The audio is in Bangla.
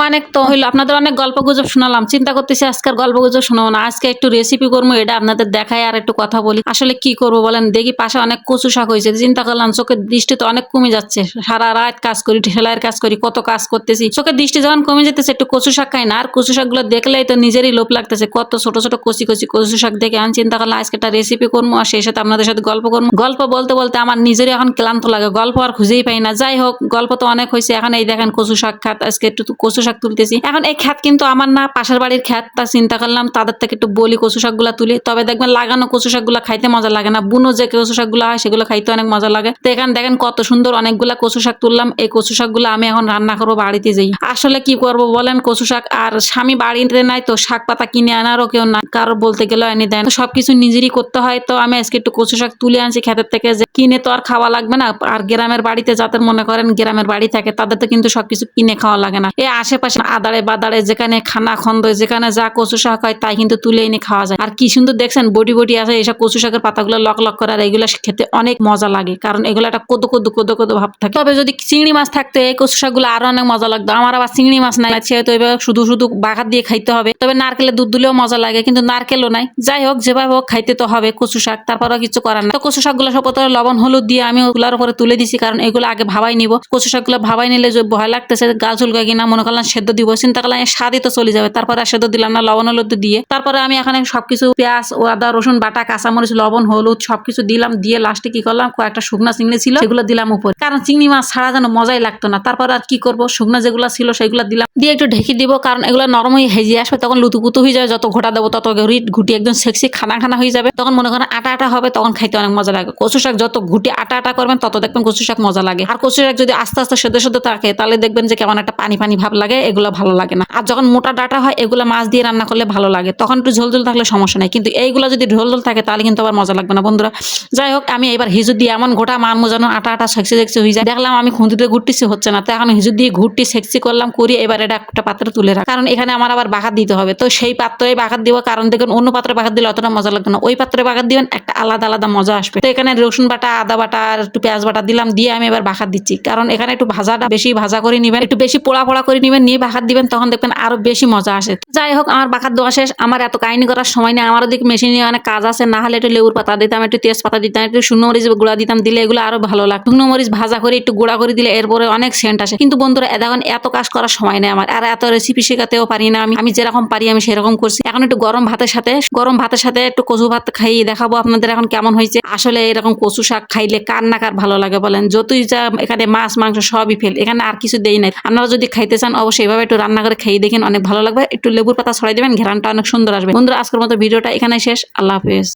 অনেক তো হইলো, আপনাদের অনেক গল্প গুজব শোনালাম, চিন্তা করতেছি আজকের গল্প গুজব শোনাবো না, আজকে একটু রেসিপি করবো, এটা আপনাদের দেখাই আর একটু কথা বলি। আসলে কি করবো বলেন, দেখি পাশে অনেক কচু শাক হয়েছে, চিন্তা করলাম চোখের দৃষ্টি তো অনেক কমে যাচ্ছে, সারা রাত কাজ করি, সেলাইয়ের কাজ করি, কত কাজ করতেছি, চোখের দৃষ্টি যখন কমে যেতেছে একটু কচু শাক খাই না, আর কচু শাক গুলো দেখলেই তো নিজেরই লোভ লাগতেছে, কত ছোট ছোট কচি কচি কচু শাক দেখে আমি চিন্তা করলাম আজকে একটা রেসিপি করবো, আর সেই সাথে আপনাদের সাথে গল্প করবো। গল্প বলতে বলতে আমার নিজেরই এখন ক্লান্ত লাগে, গল্প আর খুঁজেই পাই না। যাই হোক, গল্প তো অনেক হয়েছে, এখন এই দেখেন কচু শাক খাত, আজকে একটু কচু শাক তুলতেছি। এখন এই খ্যাত কিন্তু আমার না, পাশের বাড়ির খ্যাত, তা চিন্তা করলাম তাদের থেকে একটু বলি কচু শাক গুলা তুলি। তবে দেখবেন লাগানো কচু শাক গুলা খাইতে মজা লাগে না, বুনো যে কচু শাক গুলা হয় সেগুলো খাইতে অনেক মজা লাগে। তো এখানে দেখেন কত সুন্দর অনেকগুলা কচু শাক তুললাম, এই কচু শাক গুলা আমি এখন রান্না করবো বাড়িতে যাই। আসলে কি করবো বলেন, কচু শাক আর স্বামী বাড়িতে নাই তো, শাক পাতা কিনে আনারও কেউ নাই, কারো বলতে গেলেও এনে দেন, সবকিছু নিজেরই করতে হয়। তো আমি আজকে একটু কচু শাক তুলে আনছি ক্ষেতের থেকে, যে কিনে তো আর খাওয়া লাগবে না। আর গ্রামের বাড়িতে যাদের মনে করেন গ্রামের বাড়ি থাকে তাদের তো কিন্তু সবকিছু কিনে খাওয়া লাগে না, এই আশেপাশে আদারে বাদারে যেখানে খানা খন্দ, যেখানে যা কচু শাক হয় তাই কিন্তু তুলে এনে খাওয়া যায়। আর কি সুন্দর দেখছেন বডি বডি আছে এইসব কচু শাকের পাতাগুলো লক লক করে, আর এগুলো খেতে অনেক মজা লাগে, কারণ এগুলো একটা কদু কদু কদু কদু ভাব থাকে। তবে যদি চিংড়ি মাছ থাকতো এই কচু শাকগুলো আরো অনেক মজা লাগতো। আমার আবার চিংড়ি মাছ নাই, সেহেতু এবার শুধু শুধু বাগার দিয়ে খাইতে হবে। তবে নারকেলের দুধ দিলেও মজা লাগে, কিন্তু নারকেলও নাই। যাই হোক, যেভাবে হোক খাইতে তো হবে কচু শাক, তারপরও কিছু করার না। তো কচু শাকগুলো সব প্রথমে লবণ হলুদ দিয়ে আমি ওগুলোর উপরে তুলে দিছি, কারণ এগুলো আগে ভাবাই নিব। কচু শাকগুলো ভাবাই নিলে যে ভয় লাগতেছে গাল চুলকায় কিনা, মনে করলাম সেদ্ধ দিব, চিন্তা করলাম স্বাদই তো চলে যাবে, তারপরে আর সেদ্ধ দিলাম না, লবণ হলুদ দিয়ে। তারপরে আমি এখানে সবকিছু পেঁয়াজ আদা রসুন বাটা কাঁচামরিচ লবণ হলুদ সবকিছু দিলাম, দিয়ে লাস্টে কি করলাম কয়েকটা শুকনা চিংড়ি ছিল সেগুলো দিলাম উপরে, কারণ চিংড়ি মাছ ছাড়া যেন মজাই লাগতো না। তারপর আর কি করবো, শুকনা যেগুলো ছিল সেগুলো দিলাম, দিয়ে একটু ঢেকে দিব, কারণ এগুলো নরম হয়ে হেজে আসবে, তখন লুতুপুতু হয়ে যাবে, যত ঘোটা দেবো তত ঘুটি একদম সেক্সি খানা খানা হয়ে যাবে, তখন মনে করেন আটা আটা হবে, তখন খাইতে অনেক মজা লাগে। কচু শাক যত ঘুটি আটা আটা করবেন তত দেখবেন কচু শাক মজা লাগে। আর কচু শাক যদি আস্তে আস্তে সেদ্ধ সেদ্ধ থাকে তাহলে দেখবেন যে কেমন একটা পানি পানি ভাব লাগে, এগুলো ভালো লাগে না। আর যখন মোটা ডাটা হয় এগুলো মাছ দিয়ে রান্না করলে ভালো লাগে, তখন একটু ঝোল ঝোল থাকলে সমস্যা নেই, কিন্তু এইগুলো যদি ঝোল ঝোল থাকে তাহলে কিন্তু আবার মজা লাগবে না বন্ধুরা। যাই হোক, আমি এবার হিজু দিয়ে এমন গোটা মানমো যেন আটা আটা সেক্সি সেক্সি হয়ে যায়। দেখলাম আমি খুঁতিতে ঘুরতেছি হচ্ছে না, তো এখন হিজু দিয়ে ঘুরটি সেক্সি করলাম, করি এবার এটা একটা পাত্রে তুলে রাখ, কারণ এখানে আমার আবার বাগার দিতে হবে। তো সেই পাত্রে বাগার দিব, কারণ দেখুন অন্য পাত্রে বাগার দিলে অতটা মজা লাগবে না, ওই পাত্রে বাগার দিবেন একটা আলাদা আলাদা মজা আসবে। তো এখানে রসুন বাটা আদা বাটা আর একটু পেঁয়াজ বাটা দিলাম, দিয়ে আমি এবার বাগার দিচ্ছি, কারণ এখানে একটু ভাজাটা বেশি ভাজা করে নিবেন, একটু বেশি পোড়া পোড়া করে নিবেন, নিয়ে বাগার দিবেন, তখন দেখবেন আরো বেশি মজা আসে। যাই হোক, আমার বাগার দেওয়া শেষ, আমার এত কাহিনী করার সময় নেই, আমার ওদিকে মেশিনে অনেক কাজ আছে, না হলে একটু লেবুর পাতা দিতাম, একটু তেজপাতা দিতাম, একটু শুকনো মরিচ গুঁড়া দিতাম, দিলে এগুলো আরো ভালো লাগে। শুকনো মরিচ ভাজা করে একটু গুঁড়া করে দিলে এরপরে অনেক সেন্ট আসে। কিন্তু বন্ধুরা এখন এত কাজ করার সময় নেই আমার, আর এত রেসিপি শেখাতেও পারি না আমি যেরকম পারি আমি সেরকম করছি। এখন একটু গরম ভাতের সাথে একটু কচু ভাত খাইয়ে দেখাবো আপনাদের এখন কেমন হয়েছে। আসলে এরকম কচু শাক খাইলে কার না কার ভালো লাগে বলেন, যতই যা এখানে মাছ মাংস সবই ফেল, এখানে আর কিছু দেই নাই। আপনারা যদি খাইতে চান অবশ্যই এইভাবে একটু রান্না করে খাইয়ে দেখেন, অনেক ভালো লাগবে। একটু লেবুর পাতা ছড়াই দেবেন, ঘেরানটা অনেক সুন্দর আসবে। বন্ধুরা আজকের মতো ভিডিওটা এখানে শেষ, আল্লাহ হাফেজ।